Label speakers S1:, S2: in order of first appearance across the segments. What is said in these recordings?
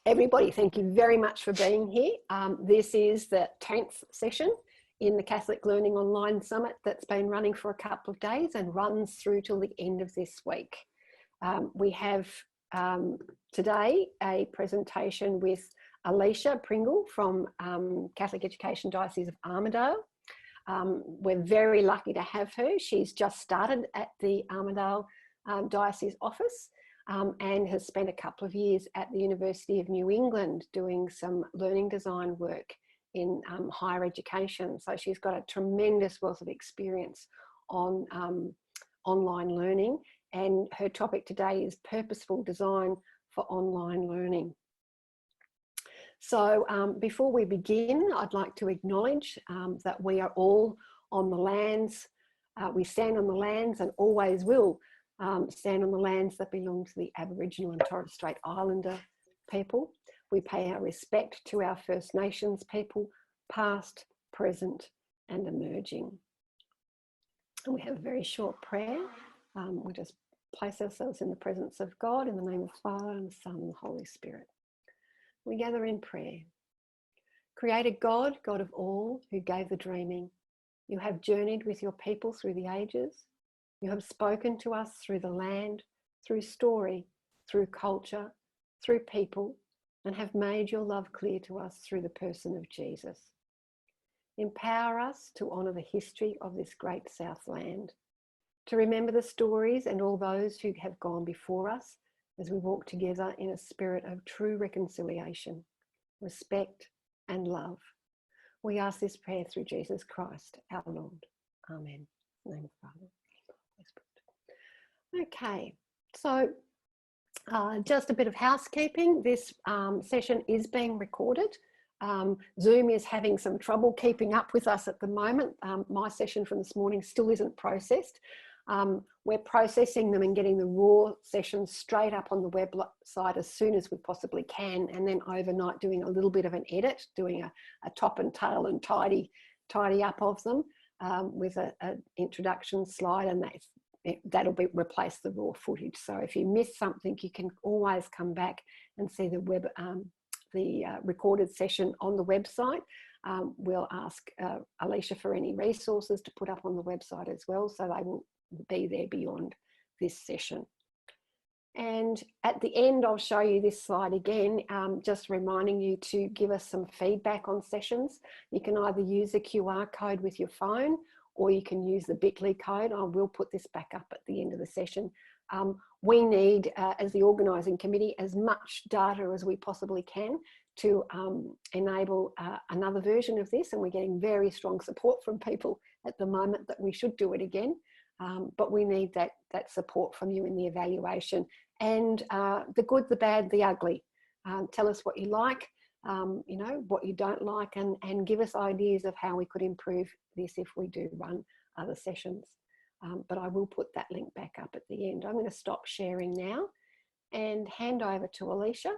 S1: Everybody, thank you very much for being here. This is the 10th session in the Catholic Learning Online Summit that's been running for a couple of days and runs through till the end of this week. We have today a presentation with Alicia Pringle from Catholic Education Diocese of Armidale. We're very lucky to have her. She's just started at the Armidale Diocese office and has spent a couple of years at the University of New England doing some learning design work in higher education. So she's got a tremendous wealth of experience on online learning, and her topic today is Purposeful Design for Online Learning. So before we begin, I'd like to acknowledge that we are all on the lands, we stand on the lands and always will stand on the lands that belong to the Aboriginal and Torres Strait Islander people. We pay our respect to our First Nations people, past, present and emerging. And we have a very short prayer. We just place ourselves in the presence of God in the name of the Father and the Son and the Holy Spirit. We gather in prayer. Creator God, God of all, who gave the dreaming, you have journeyed with your people through the ages. You have spoken to us through the land, through story, through culture, through people, and have made your love clear to us through the person of Jesus. Empower us to honour the history of this great Southland, to remember the stories and all those who have gone before us as we walk together in a spirit of true reconciliation, respect and love. We ask this prayer through Jesus Christ, our Lord. Amen. In the name of the Father. Okay, so just a bit of housekeeping. This session is being recorded. Zoom is having some trouble keeping up with us at the moment. My session from this morning still isn't processed. We're processing them and getting the raw sessions straight up on the website as soon as we possibly can, and then overnight doing a little bit of an edit, doing a top and tail and tidy up of them with an introduction slide, and that'll replace the raw footage. So if you miss something, you can always come back and see the recorded session on the website. We'll ask Alicia for any resources to put up on the website as well, so they will be there beyond this session. And at the end, I'll show you this slide again, just reminding you to give us some feedback on sessions. You can either use the QR code with your phone, or you can use the Bit.ly code. I will put this back up at the end of the session. We need, as the organising committee, as much data as we possibly can to enable another version of this, and we're getting very strong support from people at the moment that we should do it again. But we need that support from you in the evaluation, and the good, the bad, the ugly. Tell us what you like, you know, what you don't like, and give us ideas of how we could improve this if we do run other sessions. But I will put that link back up at the end. I'm going to stop sharing now and hand over to Alicia,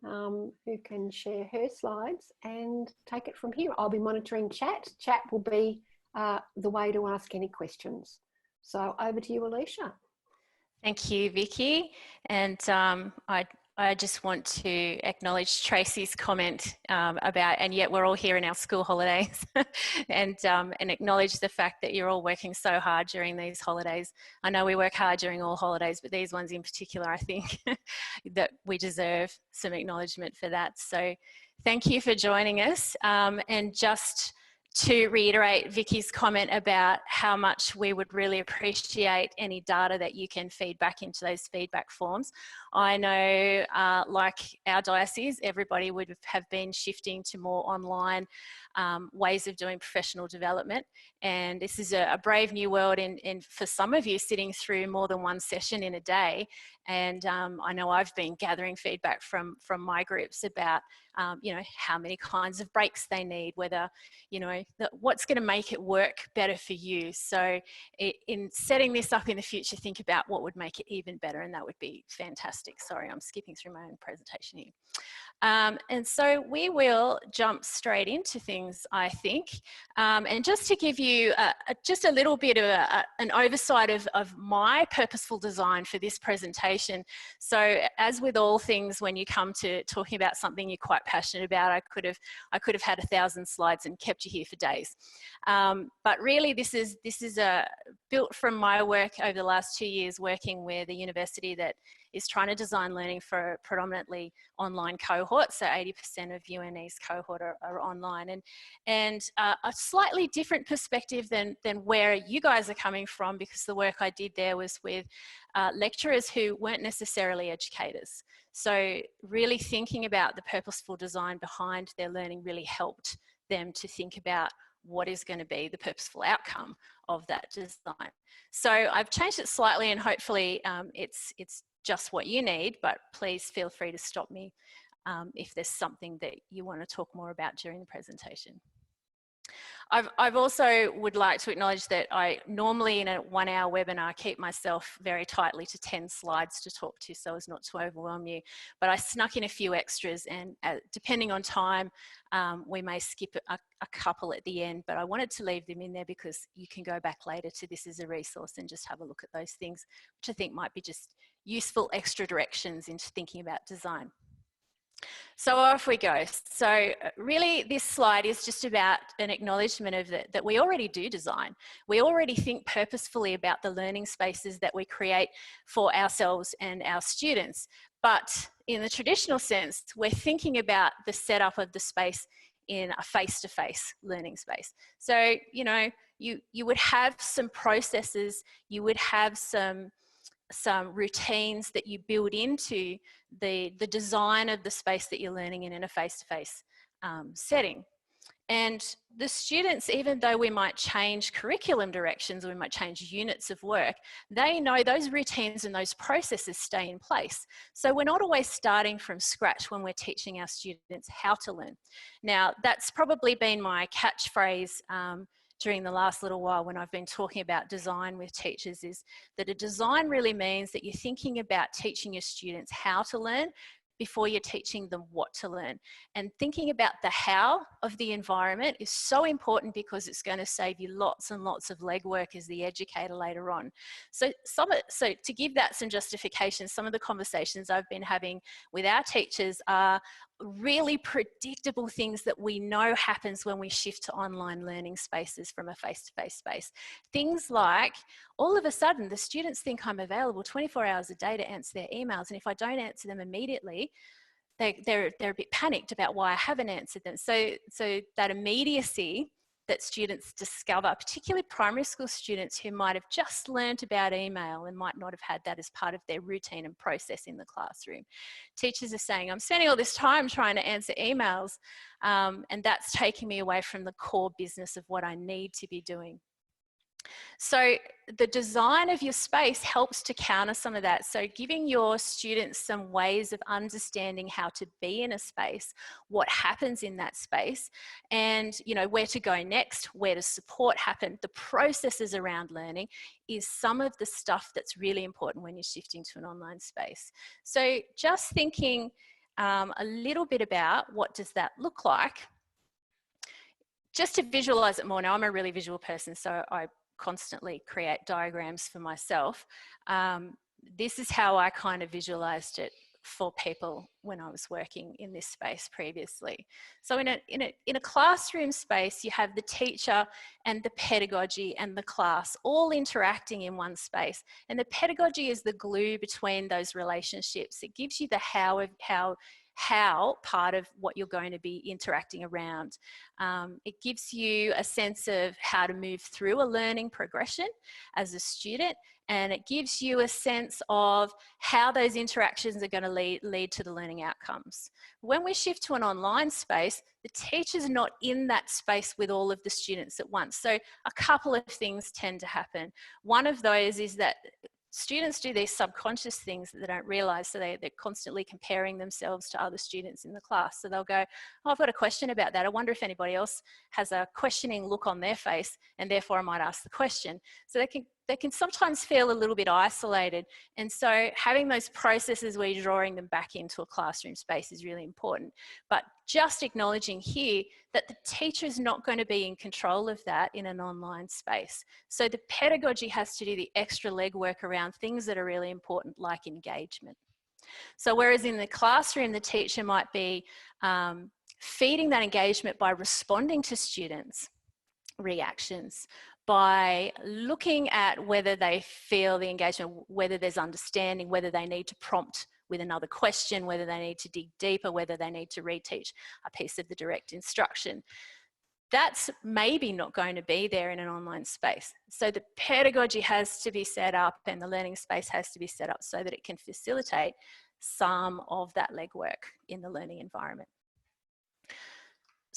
S1: who can share her slides and take it from here. I'll be monitoring chat. Chat will be the way to ask any questions. So over to you, Alicia.
S2: Thank you, Vicky. And I just want to acknowledge Tracy's comment about, and yet we're all here in our school holidays, and acknowledge the fact that you're all working so hard during these holidays. I know we work hard during all holidays, but these ones in particular, I think that we deserve some acknowledgement for that. So thank you for joining us. And just to reiterate Vicky's comment about how much we would really appreciate any data that you can feed back into those feedback forms. I know, like our diocese, everybody would have been shifting to more online ways of doing professional development. And this is a brave new world for some of you sitting through more than one session in a day. And I know I've been gathering feedback from my groups about, you know, how many kinds of breaks they need, whether, you know, what's going to make it work better for you. So in setting this up in the future, think about what would make it even better, and that would be fantastic. Sorry, I'm skipping through my own presentation here. And so we will jump straight into things things, I think. And just to give you just a little bit of an oversight of my purposeful design for this presentation. So as with all things, when you come to talking about something you're quite passionate about, I could have had 1,000 slides and kept you here for days. But really this is built from my work over the last 2 years working with a university that is trying to design learning for predominantly online cohorts. So 80% of UNE's cohort are online, and a slightly different perspective than where you guys are coming from, because the work I did there was with lecturers who weren't necessarily educators. So really thinking about the purposeful design behind their learning really helped them to think about what is going to be the purposeful outcome of that design. So I've changed it slightly, and hopefully it's just what you need, but please feel free to stop me if there's something that you want to talk more about during the presentation. I've also would like to acknowledge that I normally in a 1 hour webinar keep myself very tightly to 10 slides to talk to so as not to overwhelm you, but I snuck in a few extras, and depending on time we may skip a couple at the end, but I wanted to leave them in there because you can go back later to this as a resource and just have a look at those things, which I think might be just useful extra directions into thinking about design. So off we go. So really this slide is just about an acknowledgement of that we already do design. We already think purposefully about the learning spaces that we create for ourselves and our students. But in the traditional sense, we're thinking about the setup of the space in a face-to-face learning space. So, you know, you would have some processes, you would have some routines that you build into the design of the space that you're learning in a face-to-face setting. And the students, even though we might change curriculum directions or we might change units of work, they know those routines and those processes stay in place. So we're not always starting from scratch when we're teaching our students how to learn. Now, that's probably been my catchphrase during the last little while when I've been talking about design with teachers, is that a design really means that you're thinking about teaching your students how to learn before you're teaching them what to learn. And thinking about the how of the environment is so important because it's going to save you lots and lots of legwork as the educator later on. So to give that some justification, some of the conversations I've been having with our teachers are really predictable things that we know happens when we shift to online learning spaces from a face-to-face space. Things like, all of a sudden, the students think I'm available 24 hours a day to answer their emails, and if I don't answer them immediately, they're a bit panicked about why I haven't answered them. So that immediacy that students discover, particularly primary school students who might have just learned about email and might not have had that as part of their routine and process in the classroom. Teachers are saying, I'm spending all this time trying to answer emails, and that's taking me away from the core business of what I need to be doing. So the design of your space helps to counter some of that. So giving your students some ways of understanding how to be in a space, what happens in that space, and you know where to go next, where does support happen, the processes around learning is some of the stuff that's really important when you're shifting to an online space. So just thinking a little bit about what does that look like, just to visualize it more. Now I'm a really visual person, so I constantly create diagrams for myself. This is how I kind of visualized it for people when I was working in this space previously. So in a classroom space, you have the teacher and the pedagogy and the class all interacting in one space. And the pedagogy is the glue between those relationships. It gives you the how part of what you're going to be interacting around. It gives you a sense of how to move through a learning progression as a student, and it gives you a sense of how those interactions are going to lead to the learning outcomes. When we shift to an online space, the teacher's not in that space with all of the students at once. So a couple of things tend to happen. One of those is that students do these subconscious things that they don't realise, so they're constantly comparing themselves to other students in the class. So they'll go, oh, I've got a question about that. I wonder if anybody else has a questioning look on their face, and therefore I might ask the question. So they can they can sometimes feel a little bit isolated. And so having those processes where you're drawing them back into a classroom space is really important. But just acknowledging here that the teacher is not going to be in control of that in an online space. So the pedagogy has to do the extra legwork around things that are really important, like engagement. So whereas in the classroom, the teacher might be feeding that engagement by responding to students' reactions, by looking at whether they feel the engagement, whether there's understanding, whether they need to prompt with another question, whether they need to dig deeper, whether they need to reteach a piece of the direct instruction. That's maybe not going to be there in an online space. So the pedagogy has to be set up and the learning space has to be set up so that it can facilitate some of that legwork in the learning environment.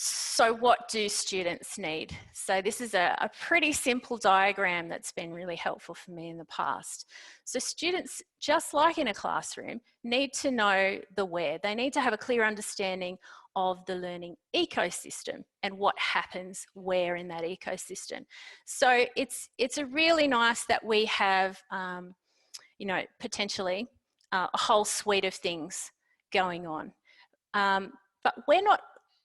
S2: So what do students need? So this is a pretty simple diagram that's been really helpful for me in the past. So students, just like in a classroom, need to know the where. They need to have a clear understanding of the learning ecosystem and what happens where in that ecosystem. So it's a really nice that we have, you know, potentially a whole suite of things going on. But we're not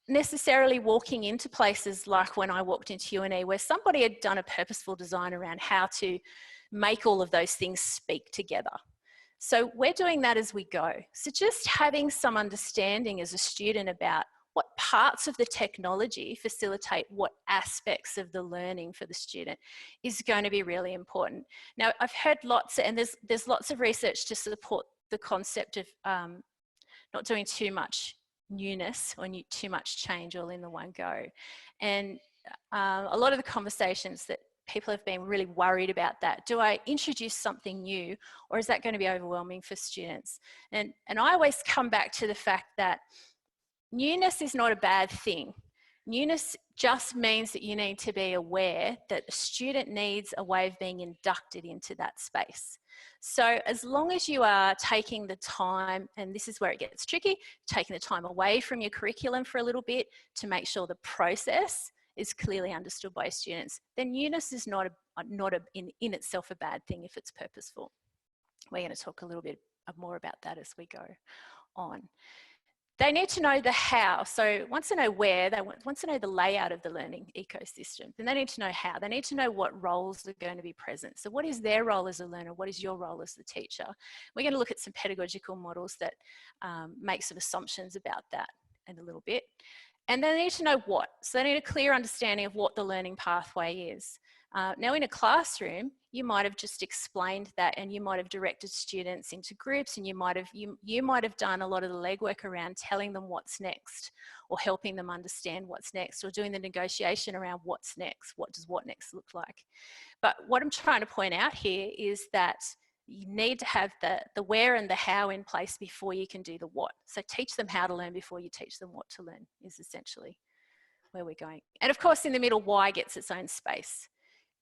S2: necessarily walking into places like when I walked into UNE where somebody had done a purposeful design around how to make all of those things speak together. So we're doing that as we go. So just having some understanding as a student about what parts of the technology facilitate what aspects of the learning for the student is going to be really important. Now, I've heard lots, and there's lots of research to support the concept of not doing too much newness or too much change all in the one go. And a lot of the conversations that people have been really worried about that. Do I introduce something new or is that going to be overwhelming for students? And I always come back to the fact that newness is not a bad thing. Newness just means that you need to be aware that a student needs a way of being inducted into that space. So as long as you are taking the time, and this is where it gets tricky, taking the time away from your curriculum for a little bit to make sure the process is clearly understood by students, then newness is not in itself a bad thing if it's purposeful. We're going to talk a little bit more about that as we go on. They need to know the how. So once they know where, they want to know the layout of the learning ecosystem. Then they need to know how. They need to know what roles are going to be present. So what is their role as a learner? What is your role as the teacher? We're going to look at some pedagogical models that make some assumptions about that in a little bit. And they need to know what. So they need a clear understanding of what the learning pathway is. Now in a classroom, you might have just explained that and you might have directed students into groups and you might have done a lot of the legwork around telling them what's next or helping them understand what's next or doing the negotiation around what's next, what does what next look like. But what I'm trying to point out here is that you need to have the where and the how in place before you can do the what. So teach them how to learn before you teach them what to learn is essentially where we're going. And of course in the middle, why gets its own space,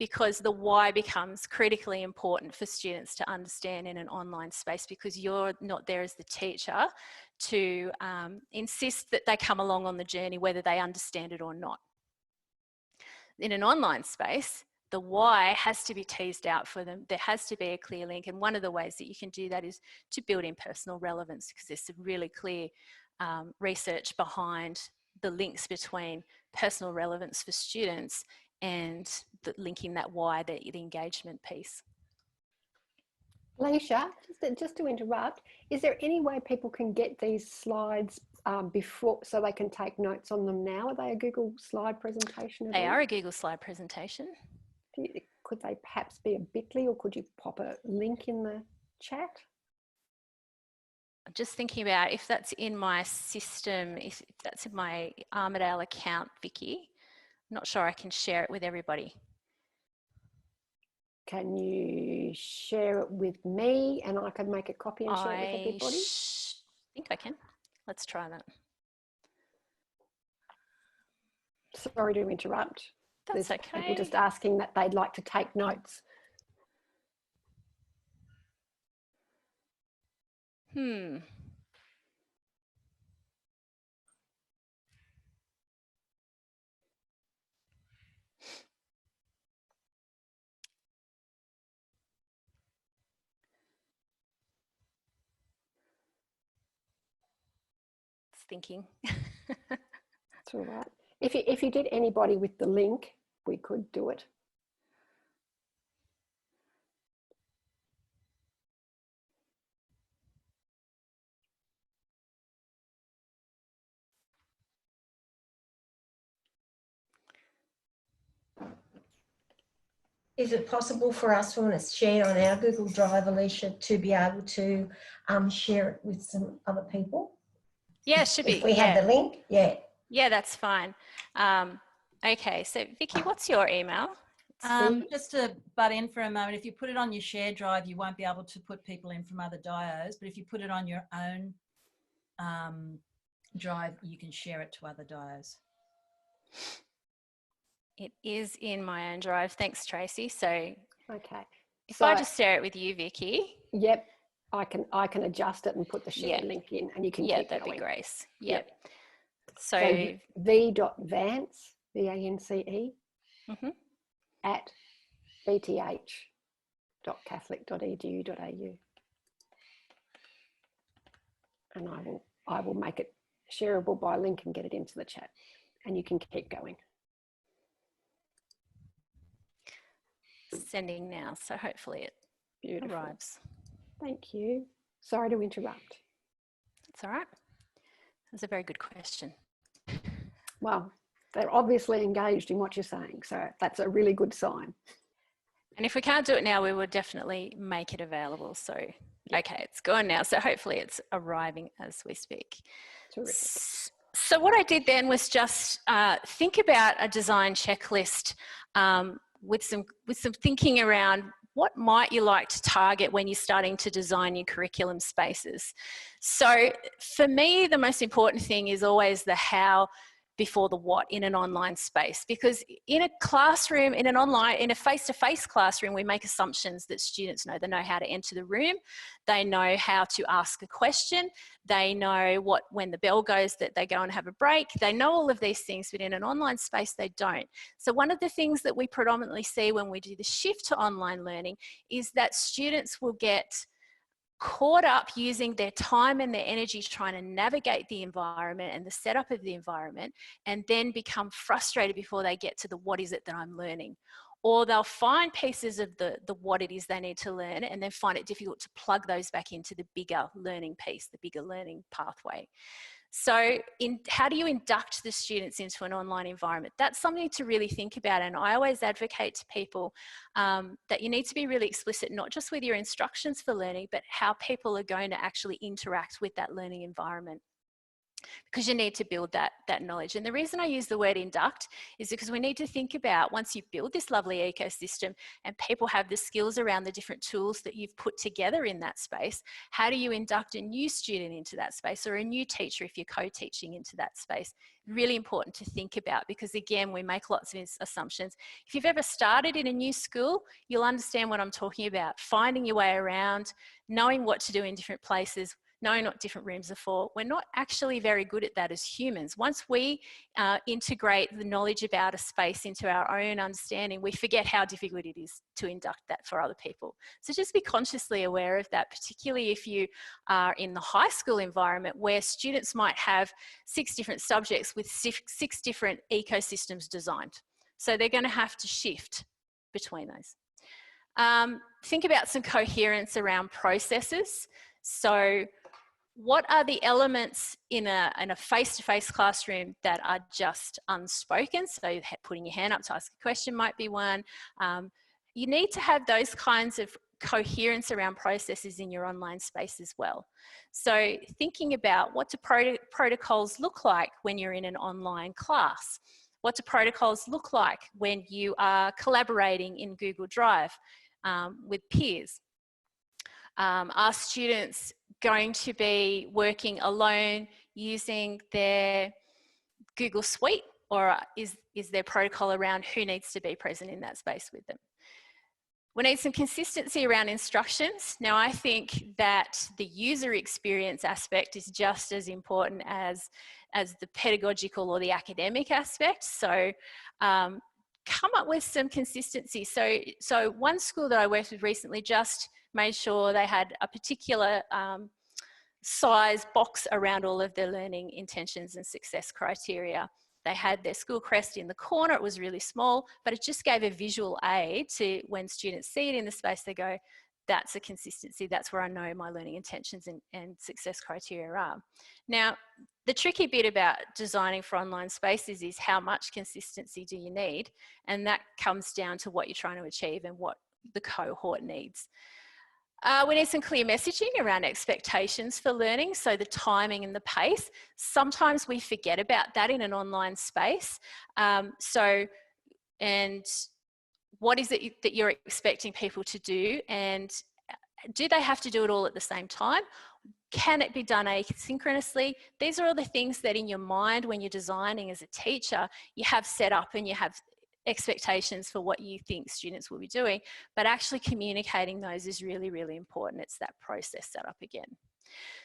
S2: because the why becomes critically important for students to understand in an online space because you're not there as the teacher to insist that they come along on the journey whether they understand it or not. In an online space, the why has to be teased out for them. There has to be a clear link. And one of the ways that you can do that is to build in personal relevance because there's some really clear research behind the links between personal relevance for students and linking that why, the engagement piece.
S1: Leisha, just to interrupt, is there any way people can get these slides before so they can take notes on them now? Are they a Google slide presentation?
S2: They are a Google slide presentation.
S1: Could they perhaps be a bit.ly or could you pop a link in the chat?
S2: I'm just thinking about if that's in my system, if that's in my Armidale account, Vicky. I'm not sure I can share it with everybody.
S1: Can you share it with me and I can make a copy and share it with everybody?
S2: I think I can. Let's try that.
S1: Sorry to interrupt.
S2: That's
S1: There's
S2: okay.
S1: people just asking that they'd like to take notes.
S2: thinking.
S1: That's all right. If you did anybody with the link, we could do it.
S3: Is it possible for us when it's shared on our Google Drive, Alicia, to be able to share it with some other people?
S2: Yeah, it should be.
S3: If we have the link, yeah.
S2: Yeah, that's fine. Okay, so Vicky, what's your email?
S4: Just to butt in for a moment, if you put it on your shared drive, you won't be able to put people in from other dios, but if you put it on your own drive, you can share it to other dios.
S2: It is in my own drive. Thanks, Tracy. So
S1: Okay.
S2: if I just share it with you, Vicky.
S1: Yep. I can adjust it and put the share link in, and you can keep
S2: that'd
S1: going.
S2: be Grace. Yep. So
S1: v.vance, V-A-N-C-E, at bth.catholic.edu.au. And I will make it shareable by link and get it into the chat, and you can keep going.
S2: Sending now, so hopefully it arrives.
S1: Thank you. Sorry to interrupt.
S2: That's all right. That's a very good question.
S1: Well, they're obviously engaged in what you're saying, so that's a really good sign.
S2: And if we can't do it now, we will definitely make it available. So, okay, it's gone now. So hopefully it's arriving as we speak.
S1: Terrific.
S2: So what I did then was just think about a design checklist with some thinking around what might you like to target when you're starting to design your curriculum spaces. So for me, the most important thing is always the how before the what in an online space, because in a classroom, in a face-to-face classroom, we make assumptions that students know. They know how to enter the room, they know how to ask a question, they know when the bell goes that they go and have a break, they know all of these things, but in an online space they don't. So one of the things that we predominantly see when we do the shift to online learning is that students will get caught up using their time and their energy trying to navigate the environment and the setup of the environment, and then become frustrated before they get to the what is it that I'm learning. Or they'll find pieces of the what it is they need to learn and then find it difficult to plug those back into the bigger learning piece, the bigger learning pathway. So how do you induct the students into an online environment? That's something to really think about. And I always advocate to people that you need to be really explicit, not just with your instructions for learning, but how people are going to actually interact with that learning environment, because you need to build that knowledge. And the reason I use the word induct is because we need to think about, once you build this lovely ecosystem and people have the skills around the different tools that you've put together in that space, how do you induct a new student into that space, or a new teacher if you're co-teaching into that space? Really important to think about, because again, we make lots of assumptions. If you've ever started in a new school, you'll understand what I'm talking about. Finding your way around, knowing what to do in different places, knowing what different rooms are for. We're not actually very good at that as humans. Once we integrate the knowledge about a space into our own understanding, we forget how difficult it is to induct that for other people. So just be consciously aware of that, particularly if you are in the high school environment where students might have 6 different subjects with 6 different ecosystems designed. So they're going to have to shift between those. Think about some coherence around processes. So what are the elements in a face-to-face classroom that are just unspoken? So putting your hand up to ask a question might be one. You need to have those kinds of coherence around processes in your online space as well. So thinking about, what do protocols look like when you're in an online class? What do protocols look like when you are collaborating in Google Drive with peers? Are students going to be working alone using their Google Suite, or is there protocol around who needs to be present in that space with them? We need some consistency around instructions. Now, I think that the user experience aspect is just as important as the pedagogical or the academic aspect. So come up with some consistency. So one school that I worked with recently just made sure they had a particular size box around all of their learning intentions and success criteria. They had their school crest in the corner. It was really small, but it just gave a visual aid to when students see it in the space, they go, that's a consistency. That's where I know my learning intentions and success criteria are. Now, the tricky bit about designing for online spaces is how much consistency do you need? And that comes down to what you're trying to achieve and what the cohort needs. We need some clear messaging around expectations for learning, so the timing and the pace. Sometimes we forget about that in an online space. And what is it that you're expecting people to do, and do they have to do it all at the same time? Can it be done asynchronously? These are all the things that in your mind when you're designing as a teacher, you have set up and you have expectations for what you think students will be doing, but actually communicating those is really, really important. It's that process set up again.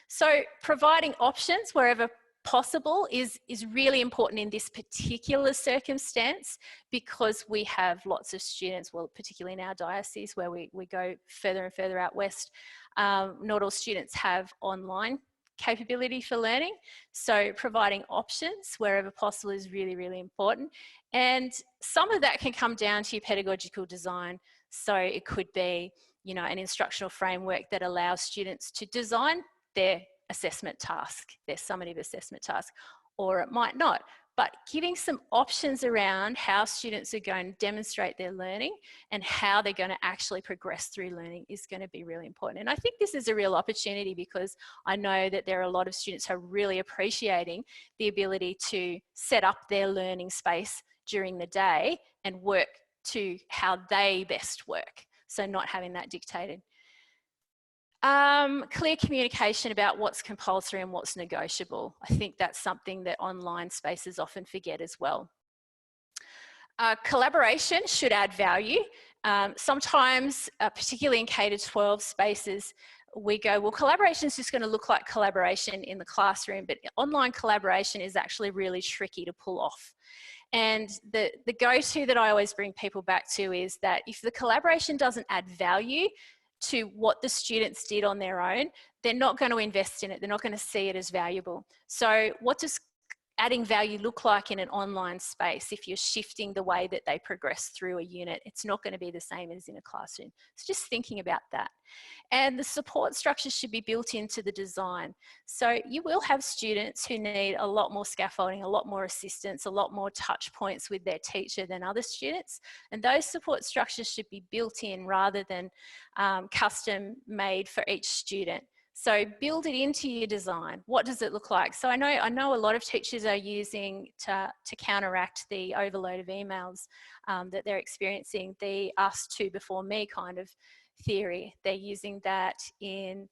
S2: So providing options wherever possible is really important in this particular circumstance, because we have lots of students, well, particularly in our diocese where we go further and further out west, not all students have online capability for learning. So providing options wherever possible is really, really important. And some of that can come down to your pedagogical design. So it could be, you know, an instructional framework that allows students to design their assessment task, their summative assessment task, or it might not. But giving some options around how students are going to demonstrate their learning and how they're going to actually progress through learning is going to be really important. And I think this is a real opportunity, because I know that there are a lot of students who are really appreciating the ability to set up their learning space during the day and work to how they best work. So not having that dictated. Clear communication about what's compulsory and what's negotiable. I think that's something that online spaces often forget as well. Collaboration should add value. Sometimes, particularly in K-12 spaces, we go, well, collaboration is just going to look like collaboration in the classroom, but online collaboration is actually really tricky to pull off. And the go-to that I always bring people back to is that if the collaboration doesn't add value to what the students did on their own, they're not going to invest in it. They're not going to see it as valuable. So what does adding value look like in an online space? If you're shifting the way that they progress through a unit, it's not going to be the same as in a classroom. So just thinking about that. And the support structure should be built into the design. So you will have students who need a lot more scaffolding, a lot more assistance, a lot more touch points with their teacher than other students. And those support structures should be built in rather than custom made for each student. So build it into your design. What does it look like? So I know a lot of teachers are using to counteract the overload of emails that they're experiencing, the us to before me kind of theory. They're using that in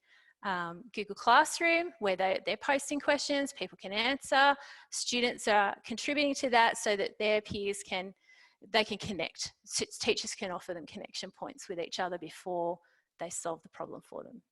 S2: Google Classroom, where they're posting questions, people can answer, students are contributing to that so that their peers can connect. Teachers can offer them connection points with each other before they solve the problem for them.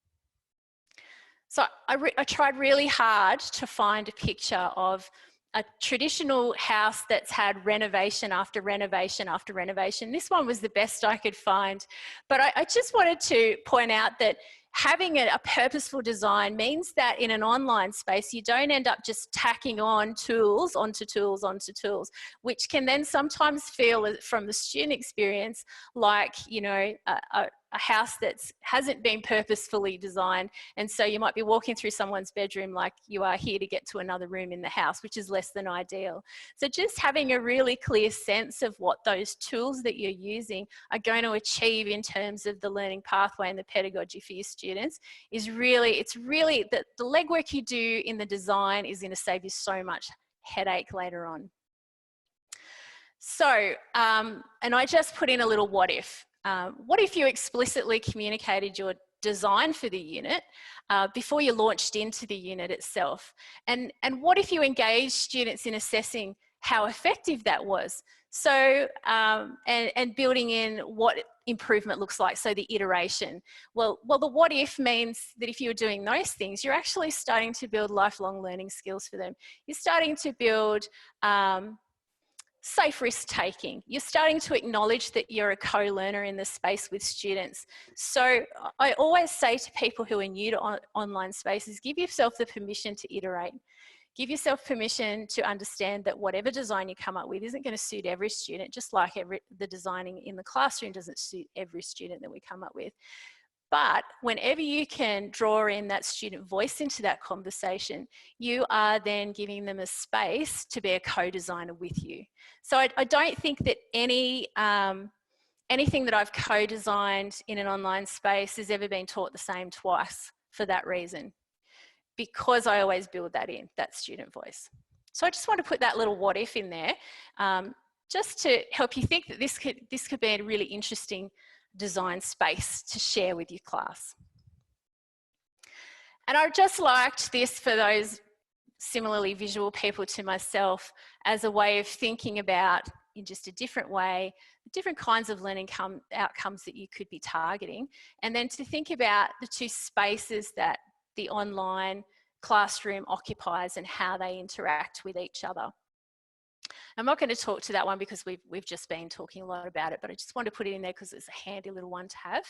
S2: So I tried really hard to find a picture of a traditional house that's had renovation after renovation after renovation. This one was the best I could find. But I just wanted to point out that having a purposeful design means that in an online space, you don't end up just tacking on tools onto tools onto tools, which can then sometimes feel from the student experience like, you know, a house that hasn't been purposefully designed. And so you might be walking through someone's bedroom like you are here to get to another room in the house, which is less than ideal. So just having a really clear sense of what those tools that you're using are going to achieve in terms of the learning pathway and the pedagogy for your students is really, it's really, the legwork you do in the design is going to save you so much headache later on. So, and I just put in a little what if. What if you explicitly communicated your design for the unit before you launched into the unit itself? And what if you engaged students in assessing how effective that was? So, and building in what improvement looks like, so the iteration. Well, the what if means that if you're doing those things, you're actually starting to build lifelong learning skills for them. You're starting to build safe risk taking. You're starting to acknowledge that you're a co-learner in the space with students. So I always say to people who are new to online spaces, give yourself the permission to iterate. Give yourself permission to understand that whatever design you come up with isn't going to suit every student, just like the designing in the classroom doesn't suit every student that we come up with. But whenever you can draw in that student voice into that conversation, you are then giving them a space to be a co-designer with you. So I don't think that anything that I've co-designed in an online space has ever been taught the same twice for that reason, because I always build that in, that student voice. So I just want to put that little what if in there, just to help you think that this could be a really interesting design space to share with your class. And I just liked this for those similarly visual people to myself as a way of thinking about, in just a different way, different kinds of learning outcomes that you could be targeting, and then to think about the two spaces that the online classroom occupies and how they interact with each other. I'm not going to talk to that one because we've just been talking a lot about it, but I just want to put it in there because it's a handy little one to have.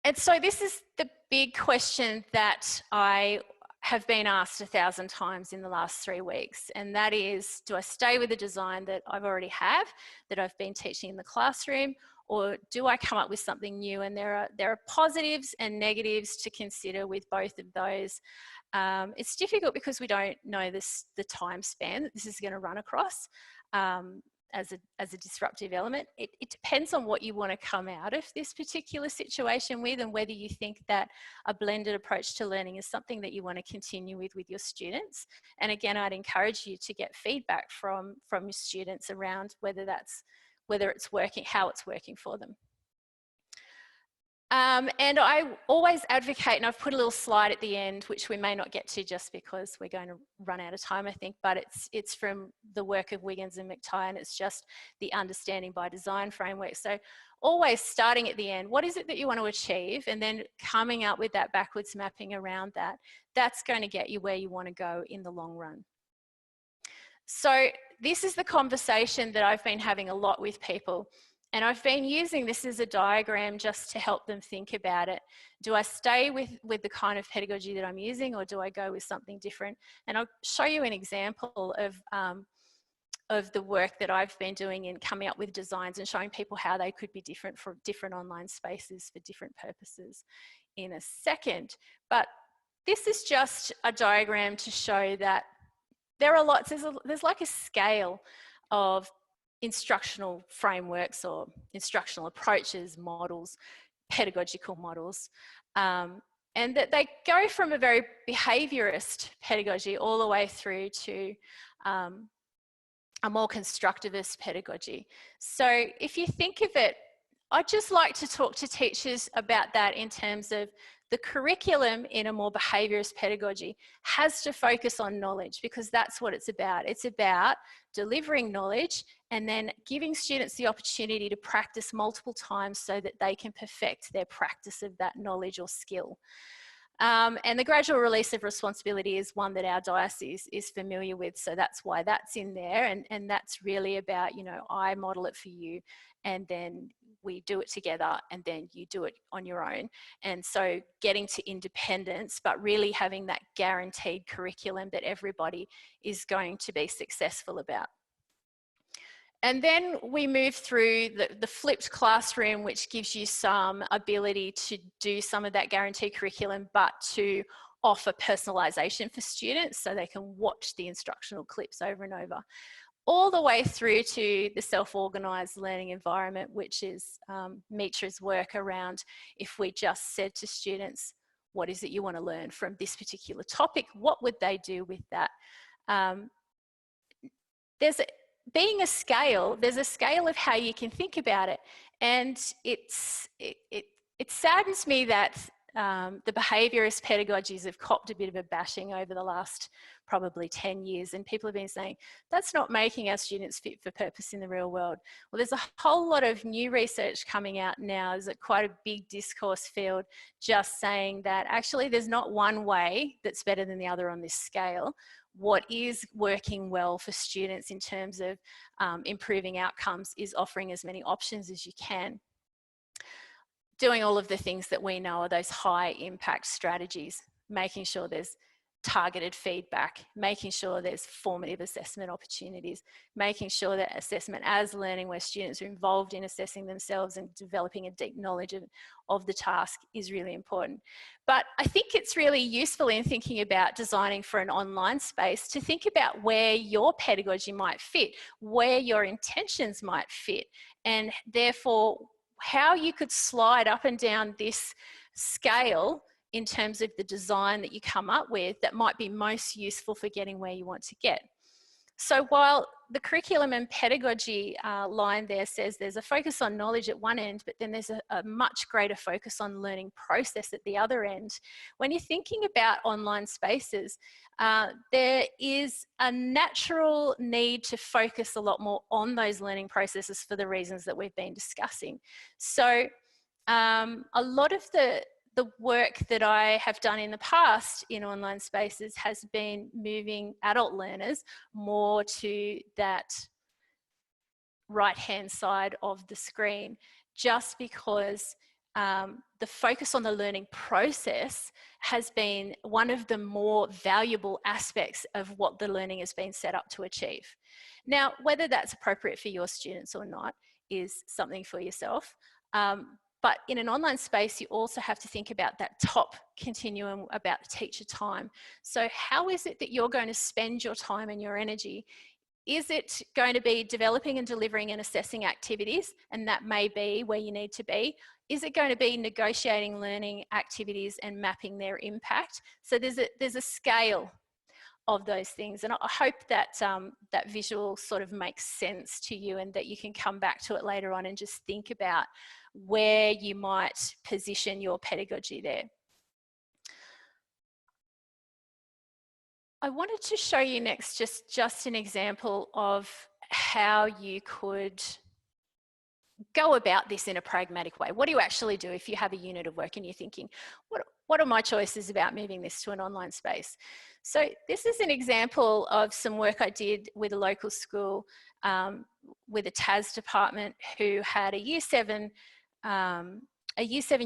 S2: And so this is the big question that I have been asked 1,000 times in the last 3 weeks, and that is, do I stay with the design that I've already have, that I've been teaching in the classroom, or do I come up with something new? And there are positives and negatives to consider with both of those. It's difficult because we don't know the time span that this is going to run across as a disruptive element. It depends on what you want to come out of this particular situation with, and whether you think that a blended approach to learning is something that you want to continue with your students. And again, I'd encourage you to get feedback from your students around whether it's working, how it's working for them. And I always advocate, and I've put a little slide at the end, which we may not get to just because we're going to run out of time, I think, but it's from the work of Wiggins and McTighe, and it's just the understanding by design framework. So always starting at the end, what is it that you want to achieve? And then coming up with that backwards mapping around that, that's going to get you where you want to go in the long run. So this is the conversation that I've been having a lot with people. And I've been using this as a diagram just to help them think about it. Do I stay with the kind of pedagogy that I'm using, or do I go with something different? And I'll show you an example of the work that I've been doing in coming up with designs and showing people how they could be different for different online spaces for different purposes in a second. But this is just a diagram to show that there are lots, there's like a scale of instructional frameworks or instructional approaches, models, pedagogical models, and that they go from a very behaviourist pedagogy all the way through to a more constructivist pedagogy. So if you think of it, I'd just like to talk to teachers about that in terms of the curriculum in a more behaviourist pedagogy has to focus on knowledge, because that's what it's about. It's about delivering knowledge and then giving students the opportunity to practice multiple times so that they can perfect their practice of that knowledge or skill. And the gradual release of responsibility is one that our diocese is familiar with, so that's why that's in there. And that's really about, you know, I model it for you, and then we do it together, and then you do it on your own. And so getting to independence, but really having that guaranteed curriculum that everybody is going to be successful about. And then we move through the flipped classroom, which gives you some ability to do some of that guaranteed curriculum, but to offer personalisation for students so they can watch the instructional clips over and over. All the way through to the self-organised learning environment, which is Mitra's work around, if we just said to students, what is it you want to learn from this particular topic? What would they do with that? There's a scale of how you can think about it. And it saddens me that the behaviourist pedagogies have copped a bit of a bashing over the last probably 10 years, and people have been saying that's not making our students fit for purpose in the real world. Well, there's a whole lot of new research coming out now. There's quite a big discourse field just saying that actually there's not one way that's better than the other on this scale. what is working well for students in terms of improving outcomes is offering as many options as you can. Doing all of the things that we know are those high impact strategies, making sure there's targeted feedback, making sure there's formative assessment opportunities, making sure that assessment as learning where students are involved in assessing themselves and developing a deep knowledge of the task is really important. But I think it's really useful in thinking about designing for an online space to think about where your pedagogy might fit, where your intentions might fit, and therefore how you could slide up and down this scale in terms of the design that you come up with that might be most useful for getting where you want to get. So while the curriculum and pedagogy line there says there's a focus on knowledge at one end, but then there's a much greater focus on learning process at the other end. When you're thinking about online spaces, there is a natural need to focus a lot more on those learning processes for the reasons that we've been discussing. So a lot of the work that I have done in the past in online spaces has been moving adult learners more to that right-hand side of the screen, just because the focus on the learning process has been one of the more valuable aspects of what the learning has been set up to achieve. Now, whether that's appropriate for your students or not is something for yourself. But in an online space, you also have to think about that top continuum about the teacher time. So how is it that you're going to spend your time and your energy? Is it going to be developing and delivering and assessing activities? And that may be where you need to be. Is it going to be negotiating learning activities and mapping their impact? So there's a scale of those things. And I hope that that visual sort of makes sense to you and that you can come back to it later on and just think about where you might position your pedagogy there. I wanted to show you next just an example of how you could go about this in a pragmatic way. What do you actually do if you have a unit of work and you're thinking, what are my choices about moving this to an online space? So this is an example of some work I did with a local school with a TAS department who had a year 7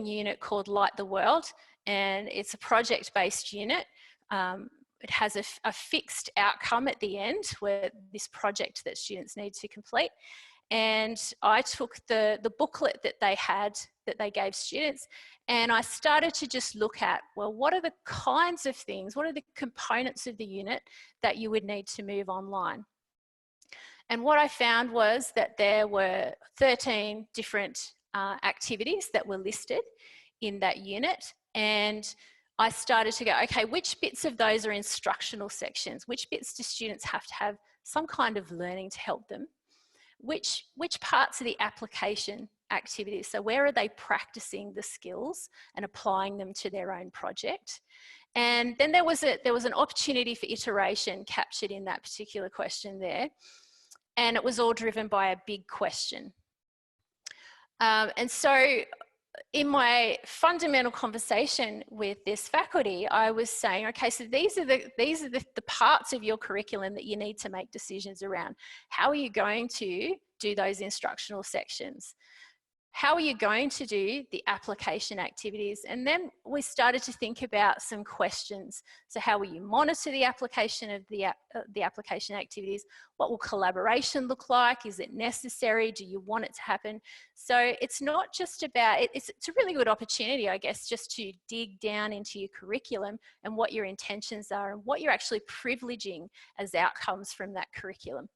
S2: unit called Light the World, and it's a project-based unit. It has a fixed outcome at the end where this project that students need to complete. And I took the booklet that they had, that they gave students, and I started to just look at, well, what are the kinds of things, what are the components of the unit that you would need to move online? And what I found was that there were 13 different activities that were listed in that unit. And I started to go, okay, which bits of those are instructional sections? Which bits do students have to have some kind of learning to help them? Which parts are the application activities? So where are they practicing the skills and applying them to their own project? And then there was an opportunity for iteration captured in that particular question there. And it was all driven by a big question. And so in my fundamental conversation with this faculty, I was saying, okay, so these are the parts of your curriculum that you need to make decisions around. How are you going to do those instructional sections? How are you going to do the application activities? And then we started to think about some questions. So how will you monitor the application of the application activities? What will collaboration look like? Is it necessary? Do you want it to happen? So it's not just about, it's a really good opportunity, I guess, just to dig down into your curriculum and what your intentions are and what you're actually privileging as outcomes from that curriculum.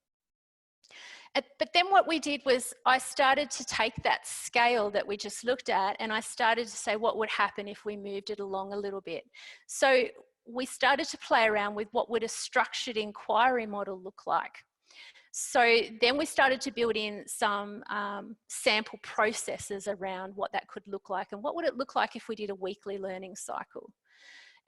S2: But then what we did was I started to take that scale that we just looked at and I started to say what would happen if we moved it along a little bit. So we started to play around with what would a structured inquiry model look like. So then we started to build in some sample processes around what that could look like and what would it look like if we did a weekly learning cycle.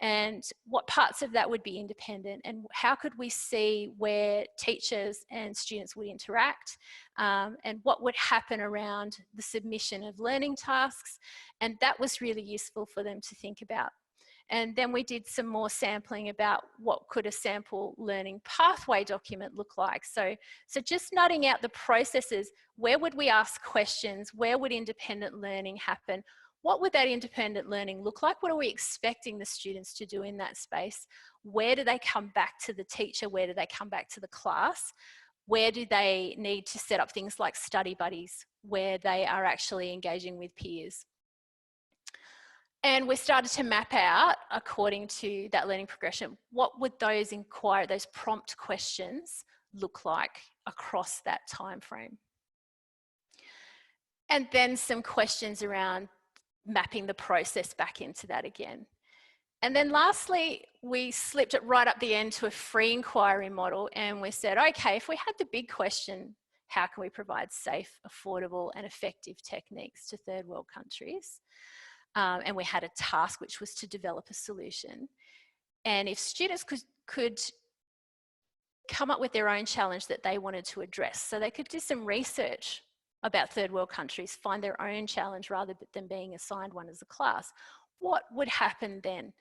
S2: And what parts of that would be independent and how could we see where teachers and students would interact and what would happen around the submission of learning tasks. And that was really useful for them to think about. And then we did some more sampling about what could a sample learning pathway document look like. So just nutting out the processes, where would we ask questions? Where would independent learning happen? What would that independent learning look like? What are we expecting the students to do in that space? Where do they come back to the teacher? Where do they come back to the class? Where do they need to set up things like study buddies, where they are actually engaging with peers? And we started to map out, according to that learning progression, what would those prompt questions look like across that time frame? And then some questions around mapping the process back into that again. And then lastly, we slipped it right up the end to a free inquiry model, and we said, okay, if we had the big question, how can we provide safe, affordable and effective techniques to third world countries? And we had a task, which was to develop a solution. And if students could come up with their own challenge that they wanted to address, so they could do some research about third world countries, find their own challenge rather than being assigned one as a class, what would happen then?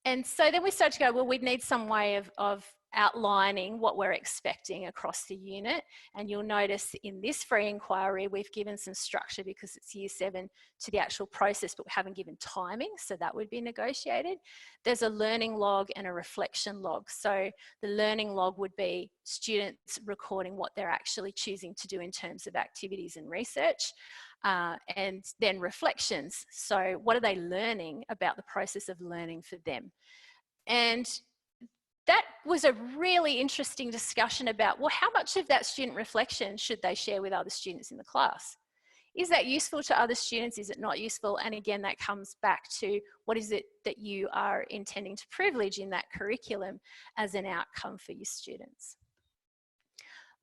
S2: And so then we started to go, well, we'd need some way of outlining what we're expecting across the unit. And you'll notice in this free inquiry, we've given some structure because it's year 7 to the actual process, but we haven't given timing, so that would be negotiated. There's a learning log and a reflection log. So the learning log would be students recording what they're actually choosing to do in terms of activities and research. And then reflections. So what are they learning about the process of learning for them? And that was a really interesting discussion about, well, how much of that student reflection should they share with other students in the class? Is that useful to other students? Is it not useful? And again, that comes back to what is it that you are intending to privilege in that curriculum as an outcome for your students?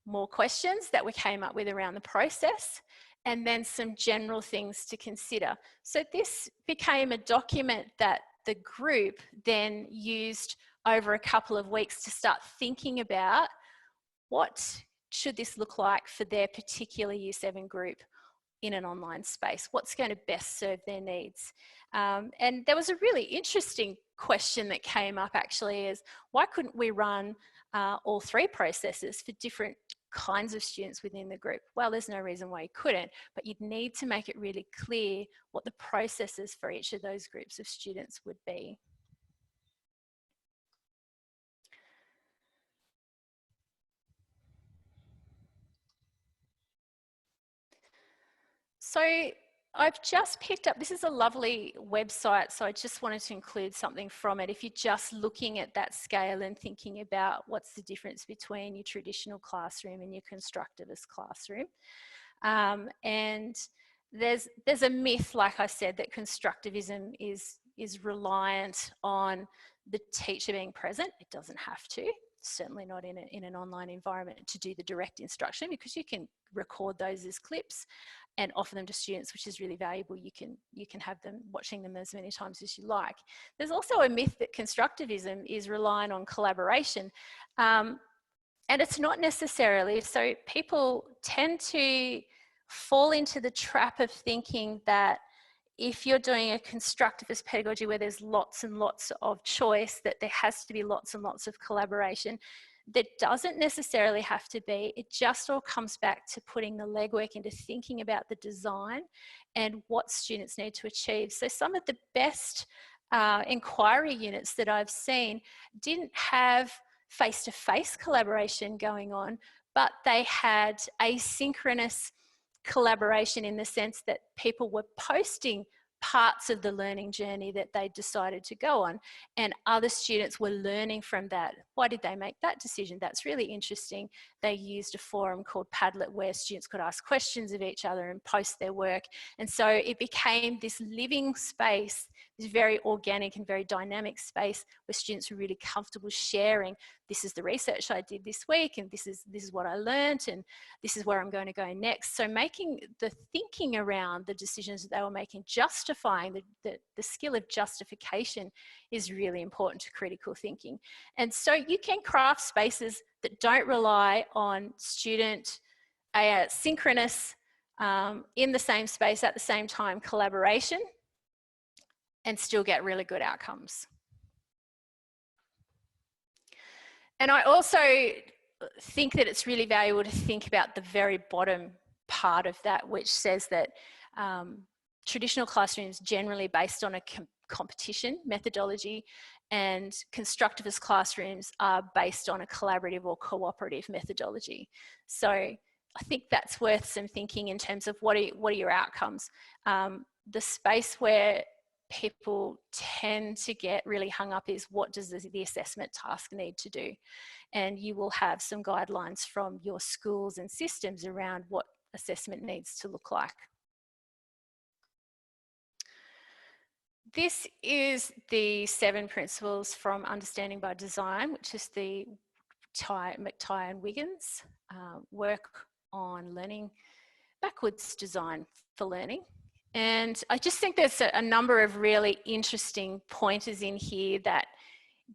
S2: More questions that we came up with around the process, and then some general things to consider. So this became a document that the group then used over a couple of weeks to start thinking about what should this look like for their particular Year 7 group in an online space? What's going to best serve their needs? And there was a really interesting question that came up actually, is why couldn't we run all 3 processes for different kinds of students within the group? Well, there's no reason why you couldn't, but you'd need to make it really clear what the processes for each of those groups of students would be. So I've just picked up, this is a lovely website, so I just wanted to include something from it. If you're just looking at that scale and thinking about what's the difference between your traditional classroom and your constructivist classroom. And there's a myth, like I said, that constructivism is reliant on the teacher being present. It doesn't have to. Certainly not in an online environment to do the direct instruction, because you can record those as clips and offer them to students, which is really valuable. You can have them watching them as many times as you like. There's also a myth that constructivism is reliant on collaboration, and it's not necessarily. So people tend to fall into the trap of thinking that if you're doing a constructivist pedagogy where there's lots and lots of choice, that there has to be lots and lots of collaboration. There doesn't necessarily have to be. It just all comes back to putting the legwork into thinking about the design and what students need to achieve. So some of the best inquiry units that I've seen didn't have face-to-face collaboration going on, but they had asynchronous collaboration in the sense that people were posting parts of the learning journey that they decided to go on, and other students were learning from that. Why did they make that decision? That's really interesting. They used a forum called Padlet where students could ask questions of each other and post their work. And so it became this living space, this very organic and very dynamic space where students were really comfortable sharing, this is the research I did this week, and this is what I learned, and this is where I'm going to go next. So making the thinking around the decisions that they were making, justifying the skill of justification is really important to critical thinking. And so you can craft spaces that don't rely on student synchronous in the same space at the same time collaboration, and still get really good outcomes. And I also think that it's really valuable to think about the very bottom part of that, which says that traditional classrooms generally based on a competition methodology, and constructivist classrooms are based on a collaborative or cooperative methodology. So I think that's worth some thinking in terms of what are your outcomes. The space where people tend to get really hung up is what does the assessment task need to do? And you will have some guidelines from your schools and systems around what assessment needs to look like. This is the 7 principles from Understanding by Design, which is the McTighe and Wiggins work on learning backwards design for learning. And I just think there's a number of really interesting pointers in here that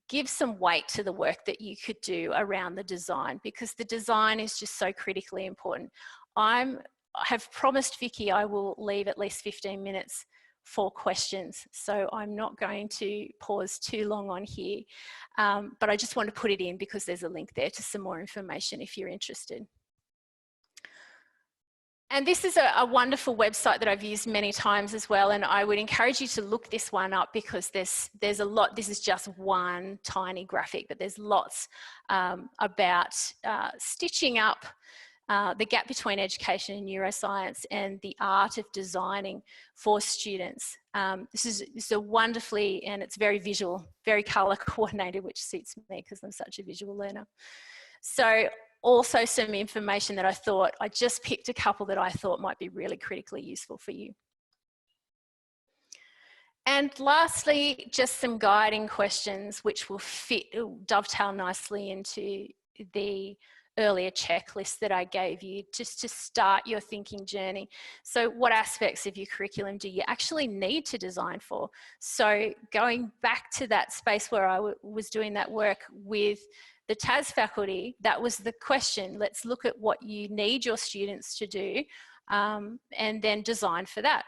S2: give some weight to the work that you could do around the design, because the design is just so critically important. I have promised Vicky I will leave at least 15 minutes for questions, so I'm not going to pause too long on here, but I just want to put it in because there's a link there to some more information if you're interested. And this is a wonderful website that I've used many times as well, and I would encourage you to look this one up because there's a lot. This is just one tiny graphic, but there's lots about stitching up the gap between education and neuroscience and the art of designing for students. This is a wonderfully, and it's very visual, very colour coordinated, which suits me because I'm such a visual learner. So also some information that I just picked a couple that I thought might be really critically useful for you. And lastly, just some guiding questions which will dovetail nicely into the earlier checklist that I gave you just to start your thinking journey. So what aspects of your curriculum do you actually need to design for? So going back to that space where I was doing that work with the TAS faculty, that was the question. Let's look at what you need your students to do and then design for that.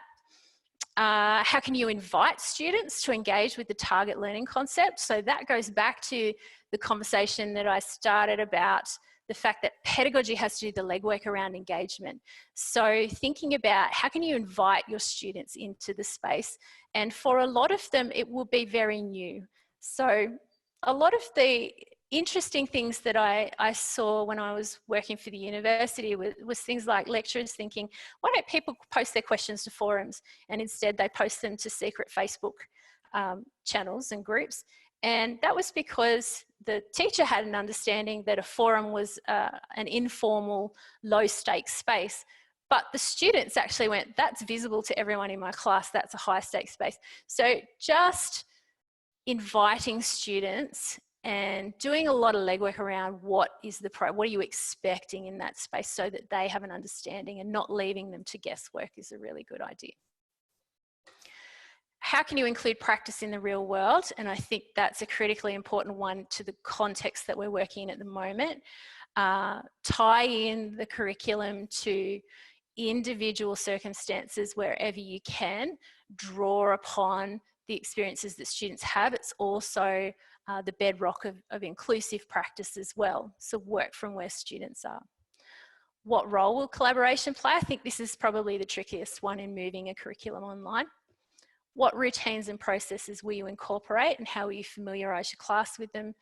S2: How can you invite students to engage with the target learning concept? So that goes back to the conversation that I started about the fact that pedagogy has to do the legwork around engagement. So thinking about how can you invite your students into the space, and for a lot of them it will be very new. So a lot of the interesting things that I saw when I was working for the university was things like lecturers thinking, why don't people post their questions to forums, and instead they post them to secret Facebook channels and groups. And that was because the teacher had an understanding that a forum was an informal, low-stakes space. But the students actually went, that's visible to everyone in my class, that's a high-stakes space. So just inviting students and doing a lot of legwork around what are you expecting in that space so that they have an understanding, and not leaving them to guesswork is a really good idea. How can you include practice in the real world? And I think that's a critically important one to the context that we're working in at the moment. Tie in the curriculum to individual circumstances wherever you can. Draw upon the experiences that students have. It's also the bedrock of inclusive practice as well. So work from where students are. What role will collaboration play? I think this is probably the trickiest one in moving a curriculum online. What routines and processes will you incorporate, and how will you familiarise your class with them?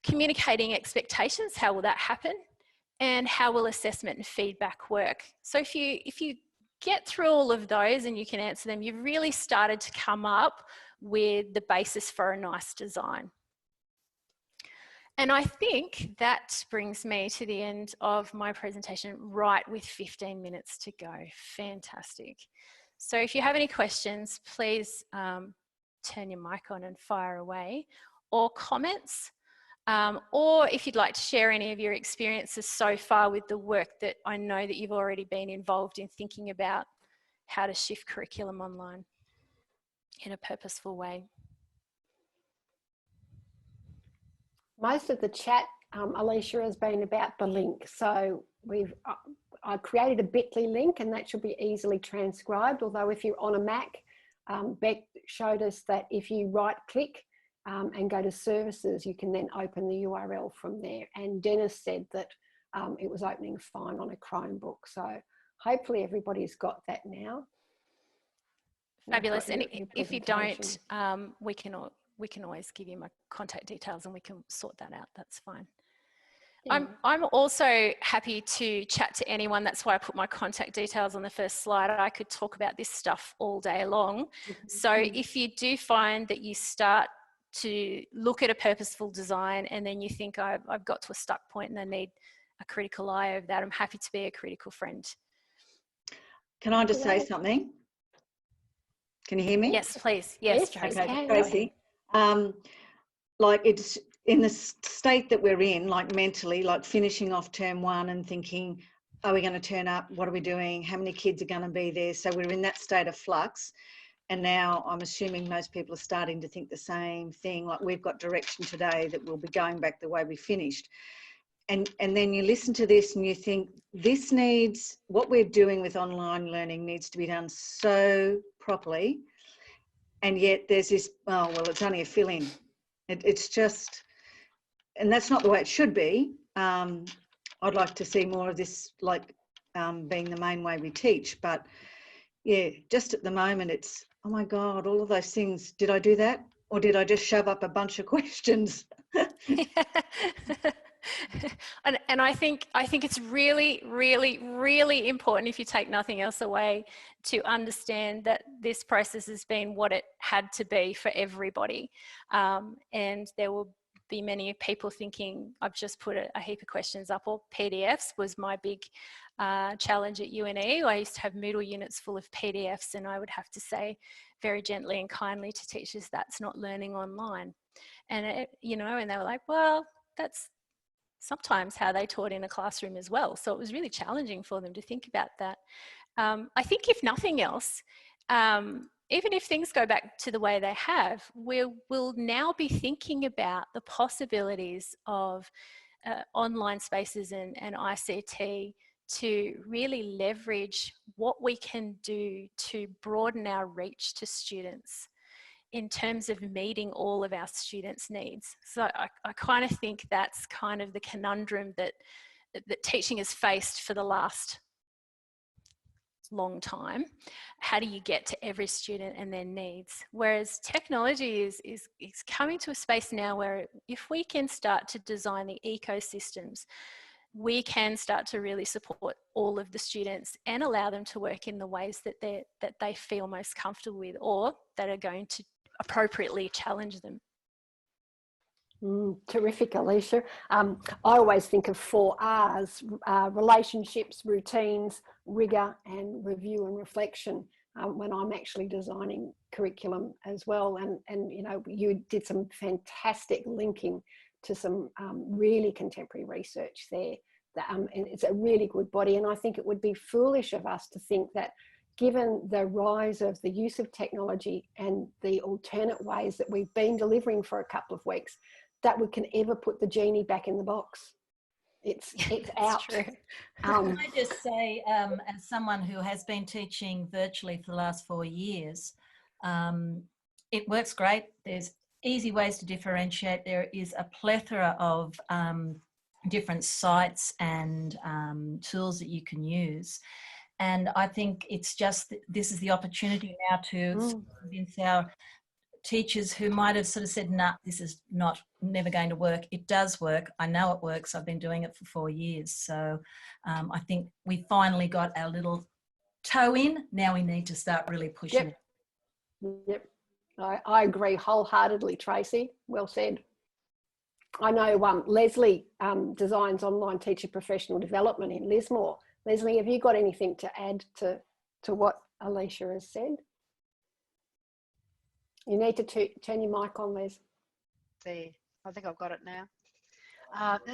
S2: Communicating expectations, how will that happen? And how will assessment and feedback work? So if you get through all of those and you can answer them, you've really started to come up with the basis for a nice design. And I think that brings me to the end of my presentation, right with 15 minutes to go. Fantastic. So if you have any questions, please turn your mic on and fire away, or comments, or if you'd like to share any of your experiences so far with the work that I know that you've already been involved in thinking about how to shift curriculum online in a purposeful way.
S1: Most of the chat, Alicia, has been about the link. So I created a bit.ly link, and that should be easily transcribed. Although if you're on a Mac, Beck showed us that if you right click and go to services, you can then open the URL from there. And Dennis said that it was opening fine on a Chromebook. So hopefully everybody's got that now.
S2: Fabulous. And if you don't, we can always give you my contact details and we can sort that out. That's fine. Yeah. I'm also happy to chat to anyone. That's why I put my contact details on the first slide. I could talk about this stuff all day long. So if you do find that you start to look at a purposeful design and then you think I've got to a stuck point and I need a critical eye over that, I'm happy to be a critical friend.
S5: Can I just say something? Can you hear me?
S2: Yes, please. Yes, Tracy.
S5: Okay, Tracy. Like, it's in the state that we're in, like mentally, like finishing off term 1 and thinking, are we going to turn up? What are we doing? How many kids are going to be there? So we're in that state of flux. And now I'm assuming most people are starting to think the same thing. Like, we've got direction today that we'll be going back the way we finished. And then you listen to this and you think, this needs, what we're doing with online learning needs to be done so properly. And yet there's this, oh, well, it's only a fill-in. It's just, and that's not the way it should be. I'd like to see more of this, like, being the main way we teach. But yeah, just at the moment, it's, oh my God, all of those things. Did I do that? Or did I just shove up a bunch of questions?
S2: And I think it's really, really, really important, if you take nothing else away, to understand that this process has been what it had to be for everybody. And there will be many people thinking, I've just put a heap of questions up, or PDFs was my big challenge at UNE. I used to have Moodle units full of PDFs, and I would have to say very gently and kindly to teachers, that's not learning online. And and they were like, well, that's sometimes how they taught in a classroom as well. So it was really challenging for them to think about that. I think if nothing else, even if things go back to the way they have, we'll now be thinking about the possibilities of online spaces and ICT to really leverage what we can do to broaden our reach to students in terms of meeting all of our students' needs. So I kind of think that's kind of the conundrum that teaching has faced for the last long time. How do you get to every student and their needs? Whereas technology is coming to a space now where if we can start to design the ecosystems, we can start to really support all of the students and allow them to work in the ways that they feel most comfortable with, or that are going to appropriately challenge them.
S1: Terrific, Alicia. I always think of 4 R's, relationships, routines, rigour, and review and reflection when I'm actually designing curriculum as well. And you did some fantastic linking to some really contemporary research there. And it's a really good body. And I think it would be foolish of us to think that, given the rise of the use of technology and the alternate ways that we've been delivering for a couple of weeks, that we can ever put the genie back in the box. It's out.
S4: True. Can I just say, as someone who has been teaching virtually for the last 4 years, it works great. There's easy ways to differentiate. There is a plethora of different sites and tools that you can use. And I think it's just, this is the opportunity now to convince our teachers who might have sort of said, nah, this is never going to work. It does work. I know it works. I've been doing it for 4 years. So I think we finally got our little toe in. Now we need to start really pushing it.
S1: Yep. I agree wholeheartedly, Tracy. Well said. I know Leslie designs online teacher professional development in Lismore. Leslie, have you got anything to add to what Alicia has said? You need to turn your mic on, Les.
S6: There, I think I've got it now.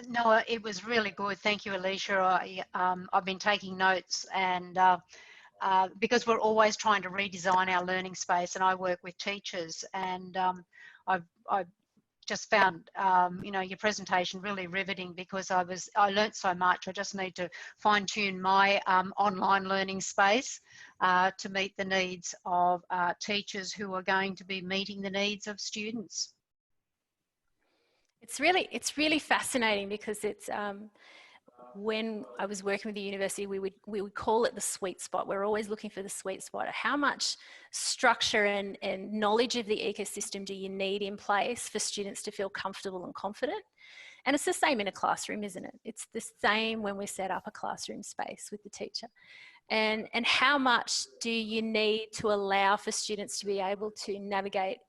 S6: No, it was really good. Thank you, Alicia. I've been taking notes, and because we're always trying to redesign our learning space, and I work with teachers, and I've just found your presentation really riveting, because I learnt so much. I just need to fine tune my online learning space to meet the needs of teachers who are going to be meeting the needs of students.
S2: It's really fascinating because it's, when I was working with the university, we would call it the sweet spot. We're always looking for the sweet spot. How much structure and knowledge of the ecosystem do you need in place for students to feel comfortable and confident? And it's the same in a classroom, isn't it? It's the same when we set up a classroom space with the teacher. And how much do you need to allow for students to be able to navigate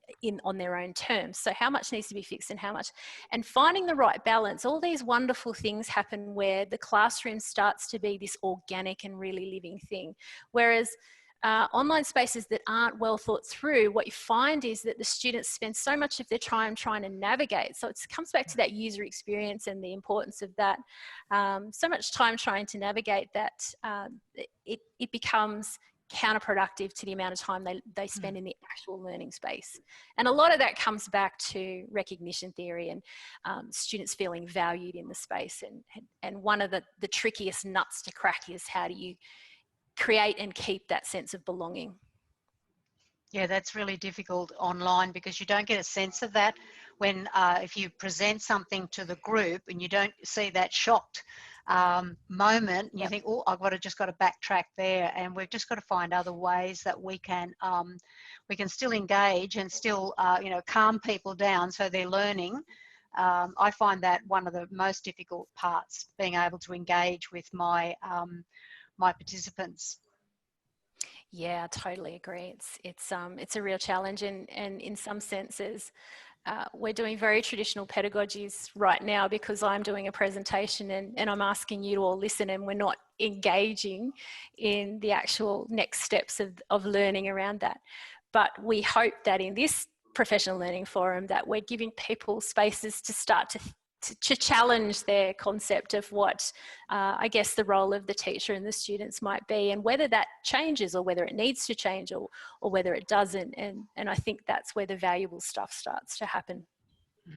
S2: on their own terms? So how much needs to be fixed and how much? And finding the right balance. All these wonderful things happen where the classroom starts to be this organic and really living thing. Whereas online spaces that aren't well thought through, what you find is that the students spend so much of their time trying to navigate. So it comes back to that user experience and the importance of that. So much time trying to navigate that it becomes counterproductive to the amount of time they spend in the actual learning space. And a lot of that comes back to recognition theory and students feeling valued in the space. And one of the trickiest nuts to crack is how do you create and keep that sense of belonging.
S6: Yeah, that's really difficult online because you don't get a sense of that when if you present something to the group and you don't see that shocked moment, and you think, oh, just got to backtrack there, and we've just got to find other ways that we can still engage and still calm people down so they're learning. I find that one of the most difficult parts, being able to engage with my my participants.
S2: Yeah, I totally agree. It's a real challenge, and in some senses, we're doing very traditional pedagogies right now because I'm doing a presentation and I'm asking you to all listen, and we're not engaging in the actual next steps of learning around that. But we hope that in this professional learning forum that we're giving people spaces to start to challenge their concept of what I guess the role of the teacher and the students might be, and whether that changes or whether it needs to change or whether it doesn't. And I think that's where the valuable stuff starts to happen.